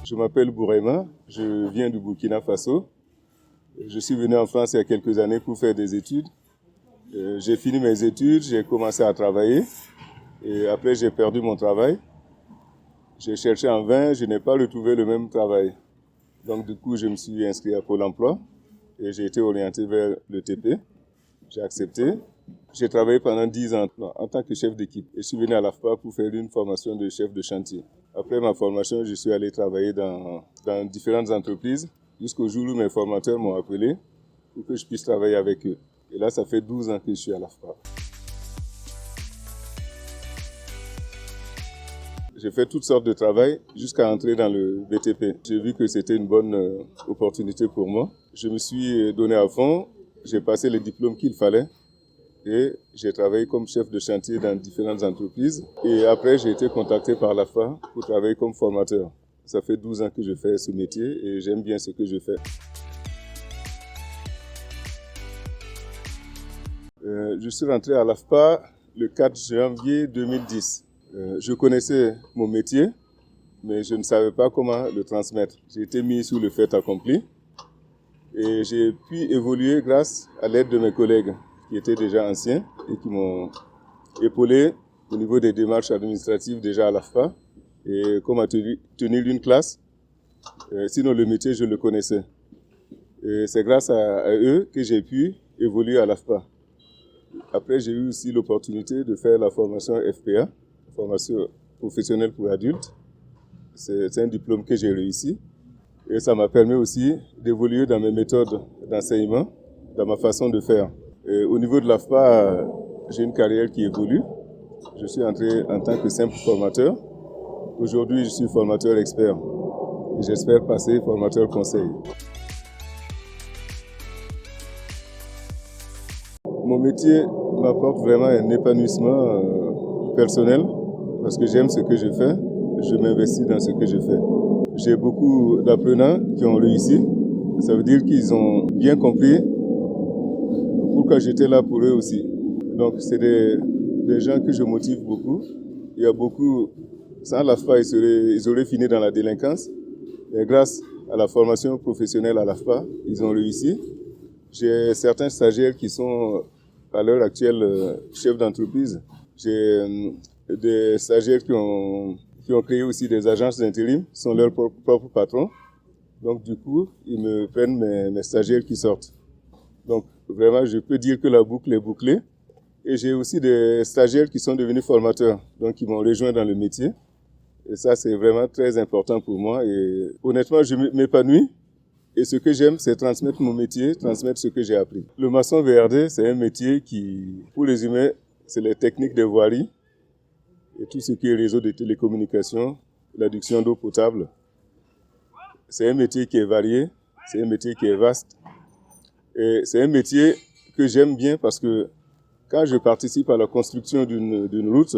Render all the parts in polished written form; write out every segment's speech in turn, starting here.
Je m'appelle Bourema, je viens du Burkina Faso. Je suis venu en France il y a quelques années pour faire des études. J'ai fini mes études, j'ai commencé à travailler et après j'ai perdu mon travail. J'ai cherché en vain, je n'ai pas retrouvé le même travail. Donc du coup, je me suis inscrit à Pôle emploi et j'ai été orienté vers le TP. J'ai accepté. J'ai travaillé pendant 10 ans en tant que chef d'équipe et je suis venu à l'AFPA pour faire une formation de chef de chantier. Après ma formation, je suis allé travailler dans différentes entreprises jusqu'au jour où mes formateurs m'ont appelé pour que je puisse travailler avec eux. Et là, ça fait 12 ans que je suis à l'AFPA. J'ai fait toutes sortes de travail jusqu'à entrer dans le BTP. J'ai vu que c'était une bonne opportunité pour moi. Je me suis donné à fond, j'ai passé les diplômes qu'il fallait et j'ai travaillé comme chef de chantier dans différentes entreprises. Et après, j'ai été contacté par l'AFPA pour travailler comme formateur. Ça fait 12 ans que je fais ce métier et j'aime bien ce que je fais. Je suis rentré à l'AFPA le 4 janvier 2010. Je connaissais mon métier, mais je ne savais pas comment le transmettre. J'ai été mis sous le fait accompli et j'ai pu évoluer grâce à l'aide de mes collègues qui étaient déjà anciens et qui m'ont épaulé au niveau des démarches administratives déjà à l'AFPA et comment tenir une classe. Sinon, le métier, je le connaissais. Et c'est grâce à eux que j'ai pu évoluer à l'AFPA. Après, j'ai eu aussi l'opportunité de faire la formation FPA, formation professionnelle pour adultes. C'est un diplôme que j'ai réussi. Et ça m'a permis aussi d'évoluer dans mes méthodes d'enseignement, dans ma façon de faire. Et au niveau de l'AFPA, j'ai une carrière qui évolue. Je suis entré en tant que simple formateur. Aujourd'hui, je suis formateur expert. Et j'espère passer formateur conseil. Mon métier m'apporte vraiment un épanouissement personnel parce que j'aime ce que je fais, je m'investis dans ce que je fais. J'ai beaucoup d'apprenants qui ont réussi, ça veut dire qu'ils ont bien compris pourquoi j'étais là pour eux aussi. Donc c'est des gens que je motive beaucoup. Il y a beaucoup, sans l'AFPA, ils auraient fini dans la délinquance. Et grâce à la formation professionnelle à l'AFPA, ils ont réussi. J'ai certains stagiaires qui sont à l'heure actuelle chefs d'entreprise. J'ai des stagiaires qui ont créé aussi des agences d'intérim, sont leurs propres patrons. Donc du coup, ils me prennent mes stagiaires qui sortent. Donc vraiment, je peux dire que la boucle est bouclée. Et j'ai aussi des stagiaires qui sont devenus formateurs, donc qui m'ont rejoint dans le métier. Et ça, c'est vraiment très important pour moi. Et honnêtement, je m'épanouis. Et ce que j'aime, c'est transmettre mon métier, transmettre ce que j'ai appris. Le maçon VRD, c'est un métier qui, pour résumer, c'est les techniques de voirie et tout ce qui est réseau de télécommunications, l'adduction d'eau potable. C'est un métier qui est varié, c'est un métier qui est vaste. Et c'est un métier que j'aime bien parce que quand je participe à la construction d'une route,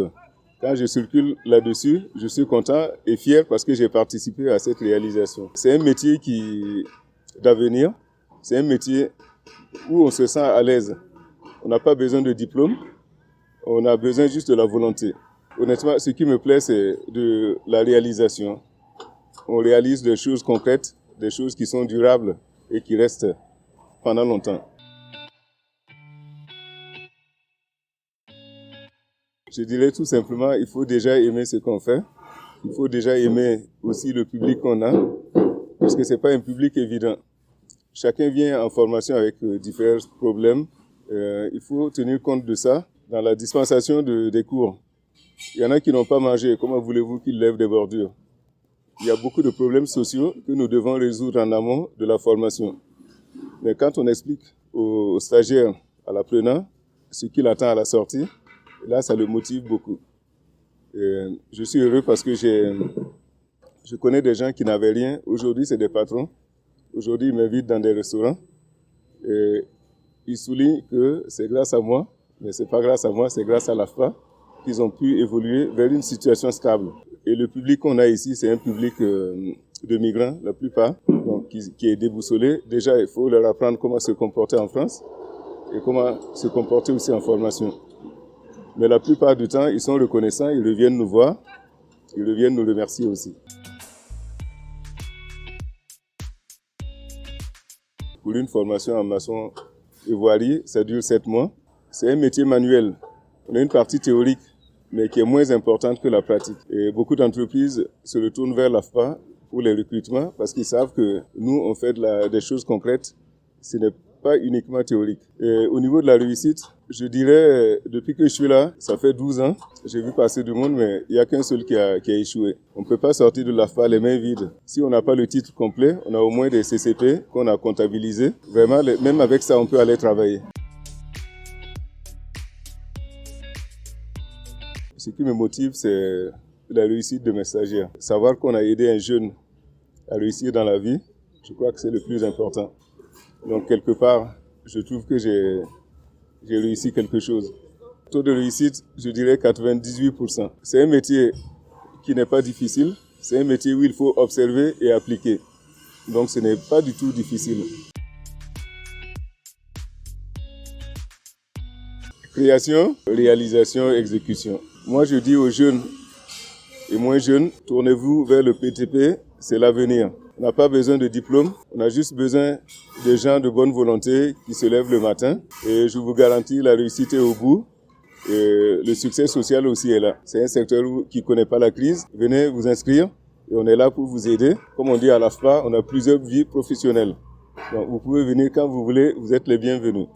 quand je circule là-dessus, je suis content et fier parce que j'ai participé à cette réalisation. C'est un métier d'avenir, c'est un métier où on se sent à l'aise. On n'a pas besoin de diplôme, on a besoin juste de la volonté. Honnêtement, ce qui me plaît, c'est de la réalisation. On réalise des choses concrètes, des choses qui sont durables et qui restent pendant longtemps. Je dirais tout simplement, il faut déjà aimer ce qu'on fait. Il faut déjà aimer aussi le public qu'on a, parce que c'est pas un public évident. Chacun vient en formation avec différents problèmes. Il faut tenir compte de ça dans la dispensation des cours. Il y en a qui n'ont pas mangé. Comment voulez-vous qu'ils lèvent des bordures? Il y a beaucoup de problèmes sociaux que nous devons résoudre en amont de la formation. Mais quand on explique aux stagiaires, à l'apprenant, ce qu'il attend à la sortie, là, ça le motive beaucoup. Je suis heureux parce que je connais des gens qui n'avaient rien. Aujourd'hui, c'est des patrons. Aujourd'hui, ils m'invitent dans des restaurants. Et ils soulignent que c'est grâce à moi, mais c'est pas grâce à moi, c'est grâce à l'AFPA qu'ils ont pu évoluer vers une situation stable. Et le public qu'on a ici, c'est un public de migrants, la plupart, donc, qui est déboussolé. Déjà, il faut leur apprendre comment se comporter en France et comment se comporter aussi en formation. Mais la plupart du temps, ils sont reconnaissants, ils reviennent nous voir, ils reviennent nous remercier aussi. pour une formation en maçon et voirie, ça dure 7 mois. C'est un métier manuel. On a une partie théorique, mais qui est moins importante que la pratique. Et beaucoup d'entreprises se retournent vers l'AFPA pour les recrutements parce qu'ils savent que nous, on fait des choses concrètes. Ce n'est pas uniquement théorique. Et au niveau de la réussite, je dirais, depuis que je suis là, ça fait 12 ans, j'ai vu passer du monde, mais il n'y a qu'un seul qui a échoué. On ne peut pas sortir de l'AFPA les mains vides. Si on n'a pas le titre complet, on a au moins des CCP qu'on a comptabilisés. Vraiment, même avec ça, on peut aller travailler. Ce qui me motive, c'est la réussite de mes stagiaires. Savoir qu'on a aidé un jeune à réussir dans la vie, je crois que c'est le plus important. Donc, quelque part, je trouve que j'ai réussi quelque chose. Taux de réussite, je dirais 98%. C'est un métier qui n'est pas difficile. C'est un métier où il faut observer et appliquer. Donc, ce n'est pas du tout difficile. Création, réalisation, exécution. Moi, je dis aux jeunes et moins jeunes, tournez-vous vers le PTP, c'est l'avenir. On n'a pas besoin de diplôme, on a juste besoin de gens de bonne volonté qui se lèvent le matin. Et je vous garantis, la réussite est au bout. Et le succès social aussi est là. C'est un secteur qui ne connaît pas la crise. Venez vous inscrire et on est là pour vous aider. Comme on dit à l'AFPA, on a plusieurs vies professionnelles. Donc vous pouvez venir quand vous voulez, vous êtes les bienvenus.